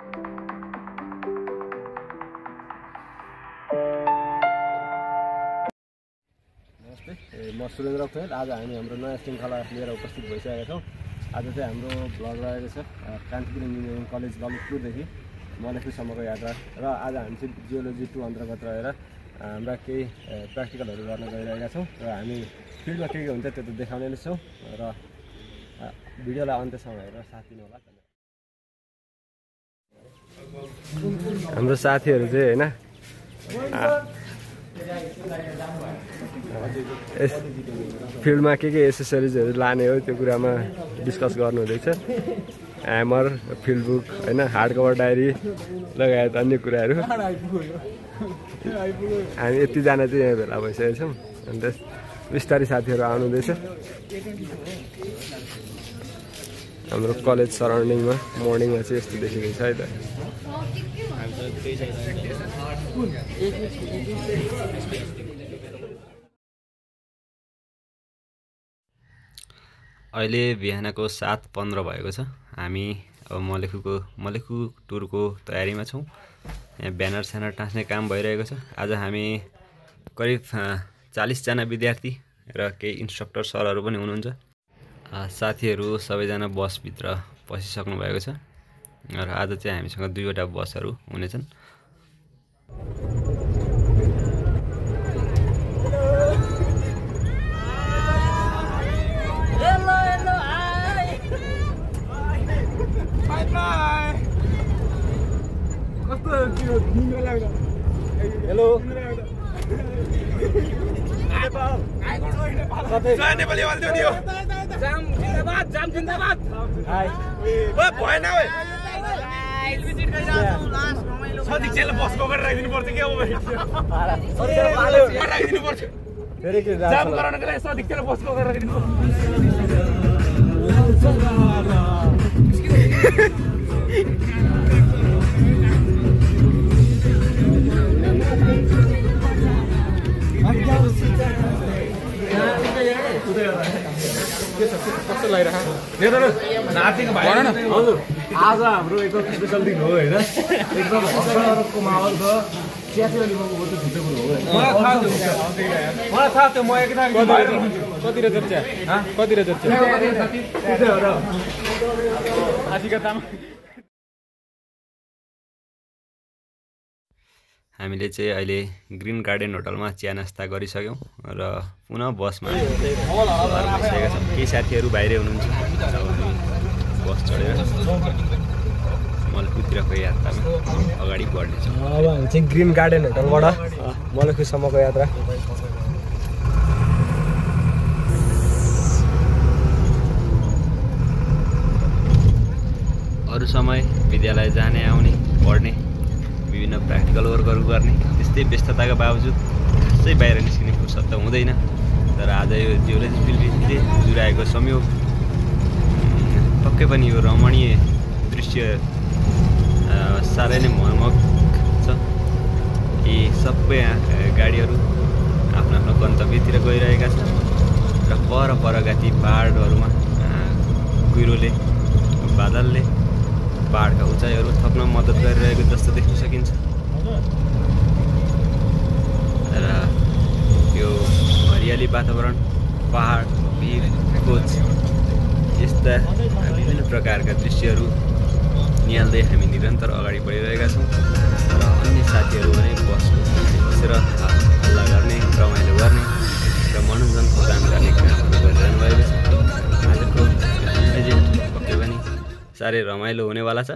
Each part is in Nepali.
नमस्ते, म सुरेन्द्र खेल। आज हामी हाम्रो नयाँ श्रृङ्खला लिएर उपस्थित भइसकेका छौँ। आज चाहिँ हाम्रो भ्लग रहेको छ कान्तिपुर इन्जिनियरिङ कलेज ललितपुरदेखि मलेखुसम्मको यात्रा र आज हामी चाहिँ जियोलोजी 2 अन्तर्गत रहेर हाम्रा केही प्र्याक्टिकलहरू गर्न गइरहेका छौँ र हामी फिल्डमा के हुन्छ त्यो त देखाउने नै छौँ र भिडियोलाई अन्त्यसम्म हेरेर साथ दिनु होला। हाम्रो साथीहरू चाहिँ होइन फिल्डमा के एसेसरिजहरू लाने हो त्यो कुरामा डिस्कस गर्नुहुँदैछ। ह्यामर, फिल्ड बुक होइन, हार्ड कभर डायरी लगायत अन्य कुराहरू। हामी यतिजना चाहिँ यहाँ भेला भइसकेका छौँ। अन्त बिस्तारै साथीहरू आउनुहुँदैछ। हाम्रो कलेज सराउन्डिङमा मर्निङमा चाहिँ यस्तो देखिँदैछ है त। अहिले बिहानको 7:15 भएको छ। हामी अब मलेखु टुरको तयारीमा छौँ। यहाँ ब्यानर स्यानर टाँस्ने काम भइरहेको छ। आज हामी करिब 40 जना विद्यार्थी र केही इन्स्ट्रक्टर सरहरू पनि हुनुहुन्छ। साथीहरू सबैजना बसभित्र पसिसक्नु भएको छ र आज चाहिँ हामीसँग 2वटा बसहरू हुनेछन्। हेलो नेपाली वाल्थ्यो नि हो जाम जिन्दाबाद भएन सदीक्षाले बसको गरेर राखिदिनु पर्छ कि अब राखिदिनु पर्छ जाम गराउनको लागि सदीक्षाले बसको गरेर राखिदिनु कस्तो लागिरहेको आज हाम्रो एकदम स्पेसल दिन हो होइन। एकदम हस्को माहौल छ। चियाचियालीमा छुट्टै कुरो हो। मलाई थाहा थियो। म एकदम कति रहेछ चिया कति रहेछ आशिका तामाङ। हामीले चाहिँ अहिले ग्रिन गार्डन होटलमा चिया नास्ता गरिसक्यौँ र पुनः बसमा बसिसकेका छौँ। केही साथीहरू बाहिरै हुनुहुन्छ। बस चढेर मलेखुतिरको यात्रामा अगाडि बढ्नेछौँ। अब हामी चाहिँ ग्रिन गार्डन होटलबाट मलेखुसम्मको यात्रा। अरू समय विद्यालय जाने आउने पढ्ने विभिन्न प्र्याक्टिकल वर्कहरू गर्ने त्यस्तै व्यस्तताका बावजुद खासै बाहिर निस्किने फुर्सद त हुँदैन। तर आज यो जियोलोजी फिल्डले जुराएको संयोग पक्कै पनि यो रमणीय दृश्य साह्रै नै मोहक छ। यी सबै गाडीहरू आफ्नो आफ्नो गन्तव्यतिर गइरहेका छन् र परका ती पहाडहरूमा कुहिरोले बादलले पहाडका उचाइहरू थप्न मद्दत गरिरहेको जस्तो देख्न सकिन्छ। र यो हरियाली वातावरण, पहाड, भिर, खोज यस्ता विभिन्न प्रकारका दृश्यहरू निहाल्दै हामी निरन्तर अगाडि बढिरहेका छौँ। र अन्य साथीहरू पनि बसेर हल्ला गर्ने, रमाइलो गर्ने र मनोरञ्जन प्रदान गर्ने कामहरू गरिरहनु भएको छ। आजको इभेन्ट पक्कै पनि साह्रै रमाइलो हुनेवाला छ।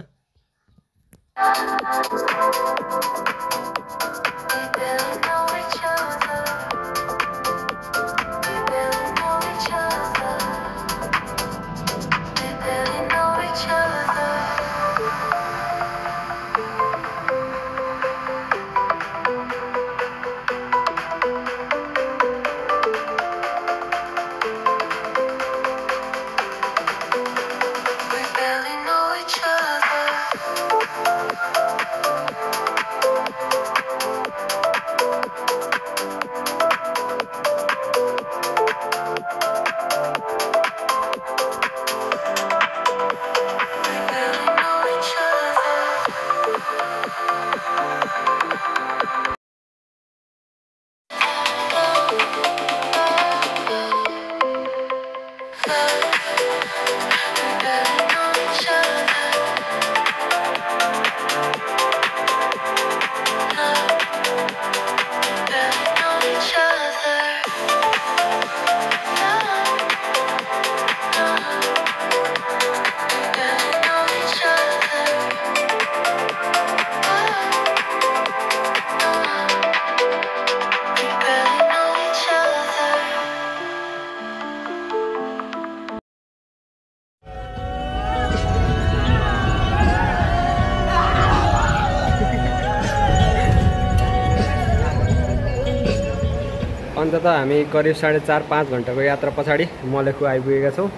अन्ततः हामी करिब 4.5 घन्टाको यात्रा पछाडि मलेखु आइपुगेका छौँ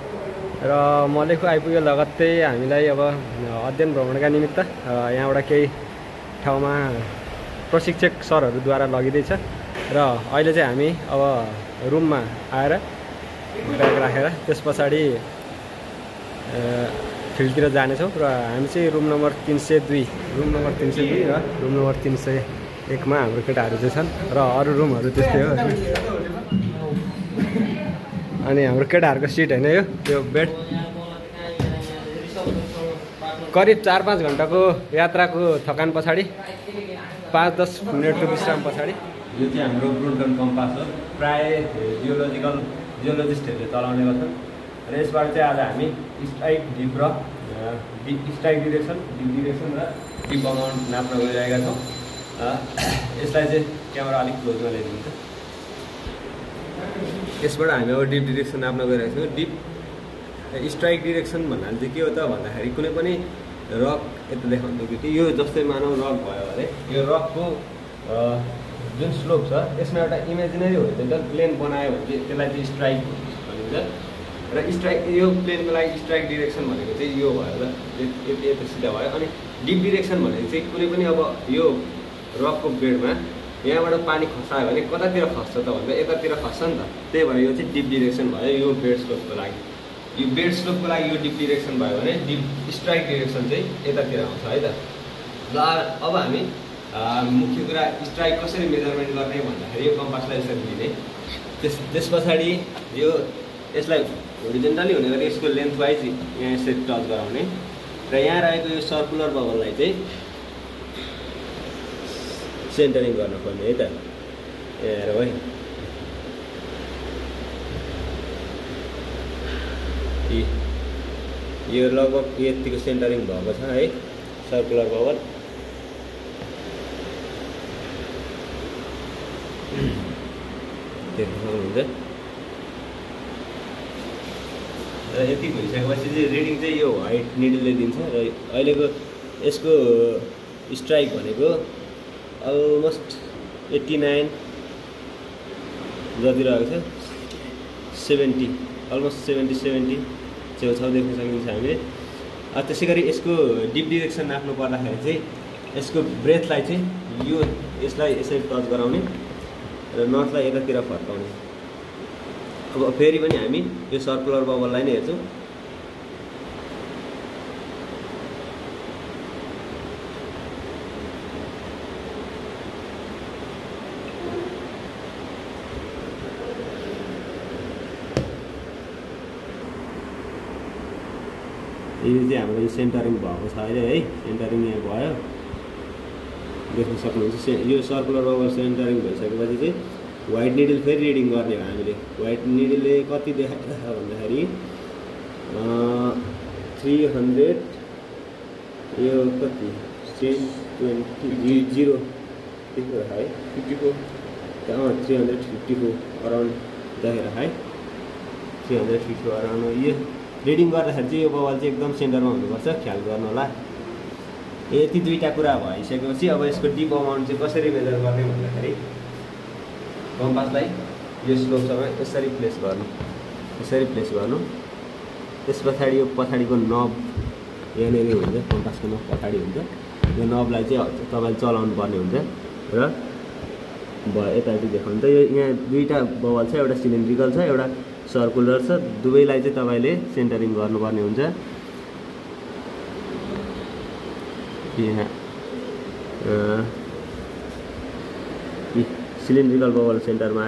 र मलेखु आइपुगे लगत्तै हामीलाई अब अध्ययन भ्रमणका निमित्त यहाँबाट केही ठाउँमा प्रशिक्षक सरहरूद्वारा लगिँदैछ र अहिले चाहिँ हामी अब रुममा आएर ब्याग राखेर त्यस पछाडि फिल्डतिर जानेछौँ र हामी चाहिँ रुम नम्बर 302 र रुम नम्बर 301 मा हाम्रो केटाहरू चाहिँ छन् र अरू रुमहरू त्यस्तै हो। अनि हाम्रो केटाहरूको सिट होइन यो बेड करिब 4-5 घन्टाको यात्राको थकान पछाडि 5-10 मिनटको विश्राम पछाडि यो चाहिँ हाम्रो ब्रुन्टन कम्पास हो। प्रायः जियोलोजिस्टहरूले चलाउने गर्छन् र यसबाट चाहिँ आज हामी स्ट्राइक डिप र स्ट्राइक डिरेक्सन र डिप अमाउन्ट नाप्न गइरहेका छौँ। यसलाई चाहिँ क्यामेरा अलिक क्लोजमा ल्याइदिन्छ। यसबाट हामी अब डिप डिरेक्सन नाप्न गइरहेको छौँ। डिप स्ट्राइक डिरेक्सन भन्नाले चाहिँ के हो त भन्दाखेरि कुनै पनि रक यता देखाउँछु कि यो जस्तै मानव रक भयो भने यो रकको जुन स्लोप छ यसमा एउटा इमेजिनरी होरिजोन्टल प्लेन बनायो भने चाहिँ त्यसलाई चाहिँ स्ट्राइक भनिन्छ र स्ट्राइक यो प्लेनको लागि स्ट्राइक डिरेक्सन भनेको चाहिँ यो भयो यता सिधा भयो। अनि डिप डिरेक्सन भनेको चाहिँ कुनै पनि अब यो रकको बेडमा यहाँबाट पानी खसायो भने कतातिर खस्छ त भन्दा यतातिर खस्छ नि त, त्यही भएर यो चाहिँ डिप डिरेक्सन भयो। यो बेड स्लोपको लागि यो डिप डिरेक्सन भयो भने डिप स्ट्राइक डिरेक्सन चाहिँ यतातिर आउँछ है त। ल अब हामी मुख्य कुरा स्ट्राइक कसरी मेजरमेन्ट गर्ने भन्दाखेरि यो कम्पासलाई यसरी लिने, त्यस पछाडि यसलाई होरिजोन्टली हुने गरी यसको लेन्थ वाइज यहाँ यसरी टच गराउने र यहाँ रहेको यो सर्कुलर बबललाई चाहिँ सेन्टरिङ गर्नुपर्ने है त। हेर है यो लगभग यतिको सेन्टरिङ भएको छ है सर्कुलर बबल। देख्न सक्नुहुन्छ र यति भइसकेपछि चाहिँ रिडिङ चाहिँ यो व्हाइट निडलले दिन्छ र अहिलेको यसको स्ट्राइक भनेको अलमोस्ट 89 जति रहेको छ, 70 अलमोस्ट 70 छेउछाउ देख्न सकिन्छ हामीले। त्यसै गरी यसको डिप डिरेक्सन नाप्नु पर्दाखेरि चाहिँ यसको ब्रेथलाई चाहिँ यसलाई यसरी टच गराउने र नटलाई यतातिर फर्काउने। अब फेरि पनि हामी यो सर्कुलर बबललाई नै हेर्छौँ। यो चाहिँ हाम्रो यो सेन्टरिङ भएको छ अहिले है, सेन्टरिङ यहाँ भयो देख्न सक्नुहुन्छ। यो सर्कुलर बबल सेन्टरिङ भइसकेपछि चाहिँ व्हाइट निडल फेरि रिडिङ गर्ने हो हामीले। व्हाइट निडलले कति देखाएको छ भन्दाखेरि 300 यो कति 320 है 54 354 अराउन्ड देखेर है 354 अराउन्ड। यो रिडिङ गर्दाखेरि चाहिँ यो बबल चाहिँ एकदम सेन्टरमा हुनुपर्छ, ख्याल गर्नु होला। यति दुईवटा कुरा भइसकेपछि अब यसको डिप अमाउन्ट चाहिँ कसरी मेजर गर्ने भन्दाखेरि कम्पासलाई यो स्लोपसँग यसरी प्लेस गर्नु, त्यस पछाडि यो पछाडिको नब यहाँनिर हुन्छ, कम्पासको नब पछाडि हुन्छ। यो नबलाई चाहिँ तपाईँले चलाउनु पर्ने हुन्छ र यतापट्टि देखाउनु त यो यहाँ दुईवटा बबल छ, एउटा सिलिन्ड्रिकल छ एउटा सर्कुलर छ, दुवैलाई चाहिँ तपाईँले सेन्टरिङ गर्नुपर्ने हुन्छ। यहाँ सिलिन्ड्रिकल बबल सेन्टरमा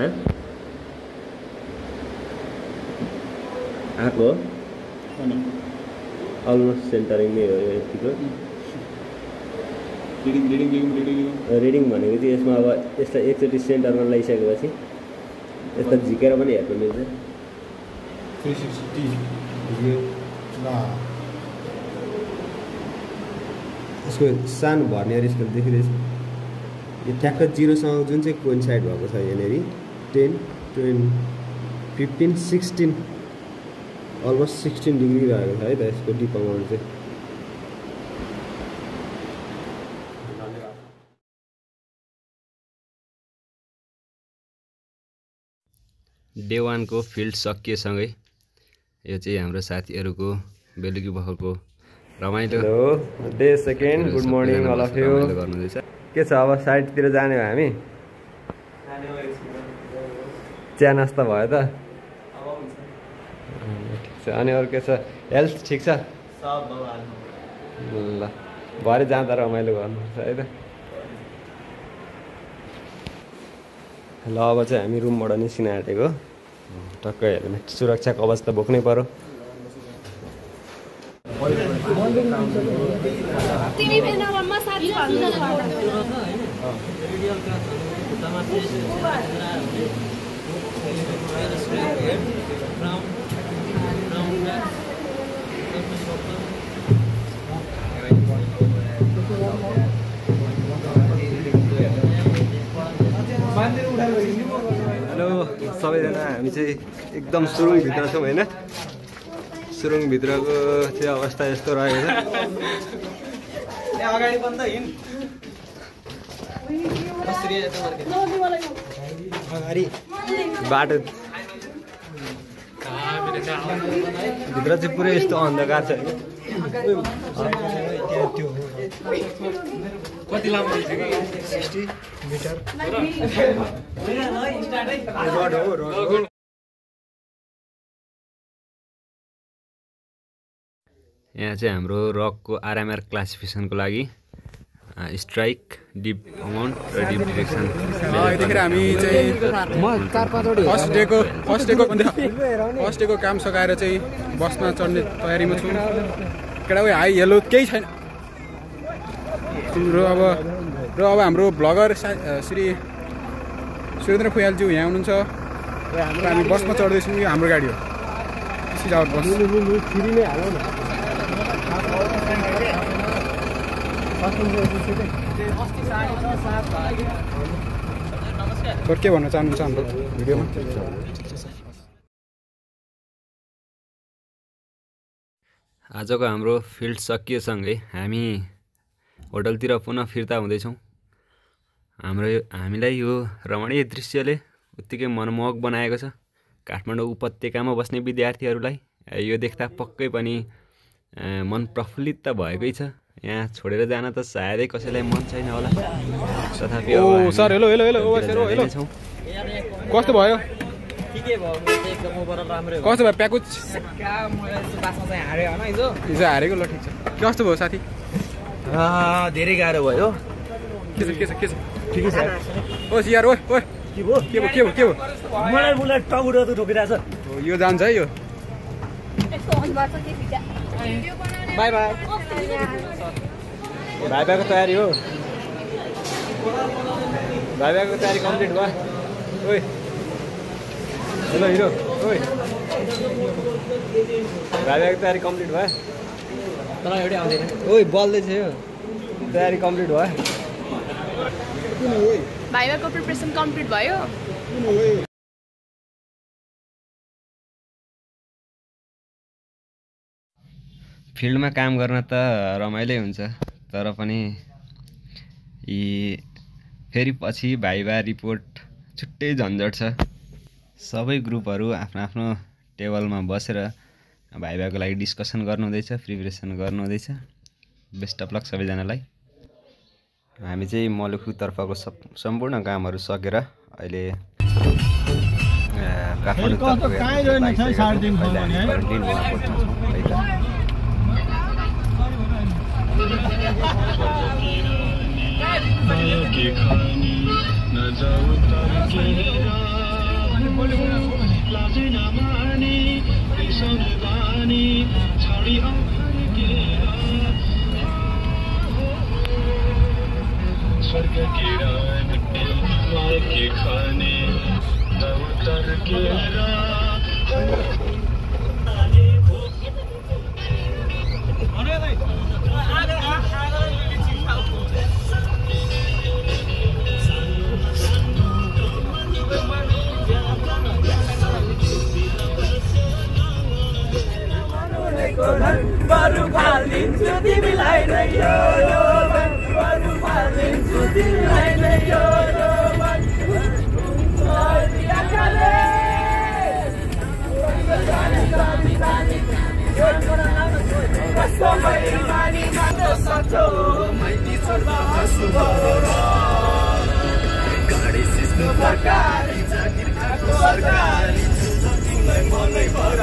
आएको अलमोस्ट सेन्टरिङ नै हो यतिको। रिडिङ भनेको चाहिँ यसमा अब यसलाई एकचोटि सेन्टरमा लगाइसकेपछि यसलाई झिकेर पनि हेर्नु मिल्छ। 360 यसको सानो भर्नियर स्केल देखिरहेछ, यो ठ्याक्क 0सँग जुन चाहिँ कोइन्साइड भएको छ यहाँनिर 10, 20, 15, 16 अलमोस्ट 16 डिग्री रहेको छ है त यसको डिप अमाउन्ट चाहिँ। डे 1 को फिल्ड सकिएसँगै यो चाहिँ हाम्रो साथीहरुको बेलुकी बखरको रमाइलो। Hello day second, good morning all of you. गर्नुहुँदैछ के छ अब साइडतिर जाने हो हामी? चिया नास्ता भयो त? ठिक छ। अनि अरू के छ? हेल्थ ठिक छ? ल भरे जाँदा रमाइलो गर्नुपर्छ है त। ल अब चाहिँ हामी रुमबाट निस्किन आँटेको। टक्कै हेल्मेट सुरक्षा कवच त बोक्नै पर्यो। हेलो सबैजना, हामी चाहिँ एकदम सुरुङभित्र छौँ होइन? सुरुङभित्रको चाहिँ अवस्था यस्तो रहेको छ। बाटो भित्र चाहिँ पुरै यस्तो अन्धकार छ। कति लामो 60 मिटर। यहाँ चाहिँ हाम्रो रकको आरएमआर क्लासिफिकेसनको लागि स्ट्राइक, डिप अमाउन्ट र डिप डिरेक्सन यतिखेर हामी चाहिँ फर्स्ट डेको काम सकाएर चाहिँ बसमा चढ्ने तयारीमा छौँ। केटा उयो हाई हेलो केही छैन। र अब हाम्रो भ्लगर श्री सुरेन्द्र फुयालज्यू यहाँ हुनुहुन्छ र हामी बसमा चढ्दैछौँ। यो हाम्रो गाडी हो, सिजावट बस। के भन्न चाहनुहुन्छ हाम्रो भिडियोमा? आजको हाम्रो फिल्ड सकिएसँगै हामी होटलतिर पुनः फिर्ता हुँदैछौँ। हामीलाई यो रमणीय दृश्यले उत्तिकै मनमोहक बनाएको छ। काठमाडौँ उपत्यकामा बस्ने विद्यार्थीहरूलाई यो देख्दा पक्कै पनि मन प्रफुल्लित त भएकै छ। यहाँ छोडेर जान त सायदै कसैलाई मन छैन होला। तथापि sir hello hello hello hello कस्तो भयो? कस्तो भयो प्याकुच? हिजो हारेको। ल ठिक छ। कस्तो भयो साथी? धेरै गाह्रो भयो। के छ ठिकै छ। ओ सियार ओए ओए के भयो? मलाई टाउको त ठोकिरहेछ। यो जान्छ है यो। By by. भाइ भाइको तयारी हो। भाइ भाइको तयारी कम्प्लिट भयो। ओइ हेलो हिरो, ओइ भाइ भाइको तयारी कम्प्लिट भयो। तर एउटै आउँदैन। ओइ बल्दैछ यो। तयारी कम्प्लिट भयो। भाइ भाइको प्रिपरेसन कम्प्लिट भयो। फिल्डमा काम गर्न त रमाइलै हुन्छ, तर पनि यी फेरि पछि भाइभा रिपोर्ट छुट्टै झन्झट छ। सबै ग्रुपहरू आफ्नो आफ्नो टेबलमा बसेर भाइभाको लागि डिस्कसन गर्नुहुँदैछ, प्रिपरेसन गर्नुहुँदैछ। बेस्ट अफ लक सबैजनालाई। हामी चाहिँ मलुखुतर्फको सम्पूर्ण कामहरू सकेर अहिले स्वर्ग की रानी माँ के खाने उतर के baru paling cuti bilai na yo baru paling cuti bilai na yo dia kale साँचो माइती छोड्दा हाँस्नु पर्यो र गाडी सिस्नु सरकारी जागिर खाएको सरकारी छुन्छ तिमीलाई मनै भर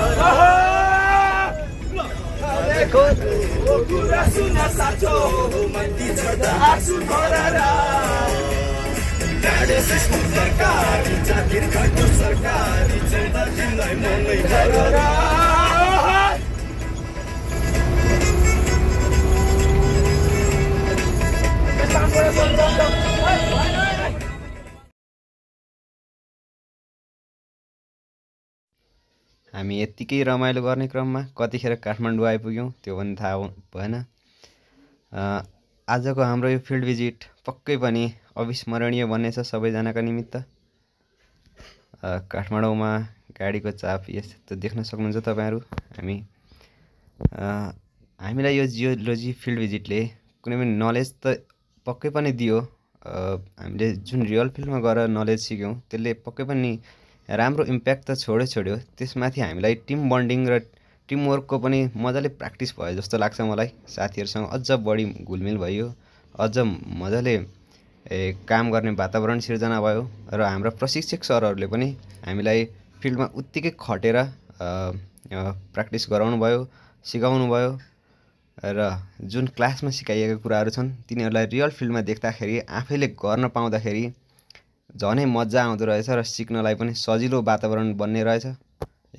कुरा सुन साँचो माइती छोड्दा हाँस्नु पर्यो र गाडी सिस्नु सरकारी जागिर खाएको सरकारी छुन्छ तिमीलाई मनै भर र हामी यत्तिकै रमाइलो गर्ने क्रममा कतिखेर काठमाडौँ आइपुग्यौँ त्यो पनि थाहा भएन। आजको हाम्रो यो फिल्ड भिजिट पक्कै पनि अविस्मरणीय बन्नेछ सबैजनाका निमित्त। काठमाडौँमा गाडीको चाप यस्तो देख्न सक्नुहुन्छ तपाईँहरू। हामीलाई यो जियोलोजी फिल्ड भिजिटले कुनै पनि नलेज त पक्कै पनि दियो। हामीले जुन रियल फिल्डमा गएर नलेज सिक्यौँ त्यसले पक्कै पनि राम्रो इम्प्याक्ट त छोड्यो। त्यसमाथि हामीलाई टिम बन्डिङ र टिमवर्कको पनि मजाले प्र्याक्टिस भयो जस्तो लाग्छ मलाई। साथीहरूसँग अझ बढी घुलमिल भयो, अझ मजाले काम गर्ने वातावरण सिर्जना भयो र हाम्रा प्रशिक्षक सरहरूले पनि हामीलाई फिल्डमा उत्तिकै खटेर प्र्याक्टिस गराउनु भयो, सिकाउनु भयो र जुन क्लासमा सिकाइएका कुराहरू छन् तिनीहरूलाई रियल फिल्डमा देख्दाखेरि आफैले गर्न पाउँदाखेरि झनै मजा आउँदो रहेछ र सिक्नलाई पनि सजिलो वातावरण बन्ने रहेछ।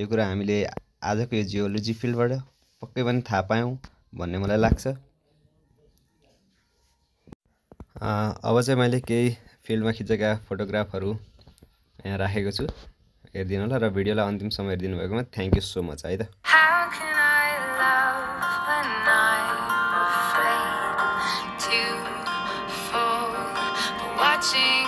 यो कुरा हामीले आजको यो जियोलोजी फिल्डबाट पक्कै पनि थाहा पायौँ भन्ने मलाई लाग्छ। अब चाहिँ मैले केही फिल्डमा खिचेका फोटोग्राफहरू यहाँ राखेको छु, हेरिदिनु होला र भिडियोलाई अन्तिमसम्म हेरिदिनु भएकोमा थ्याङ्क यू सो मच है त। Watching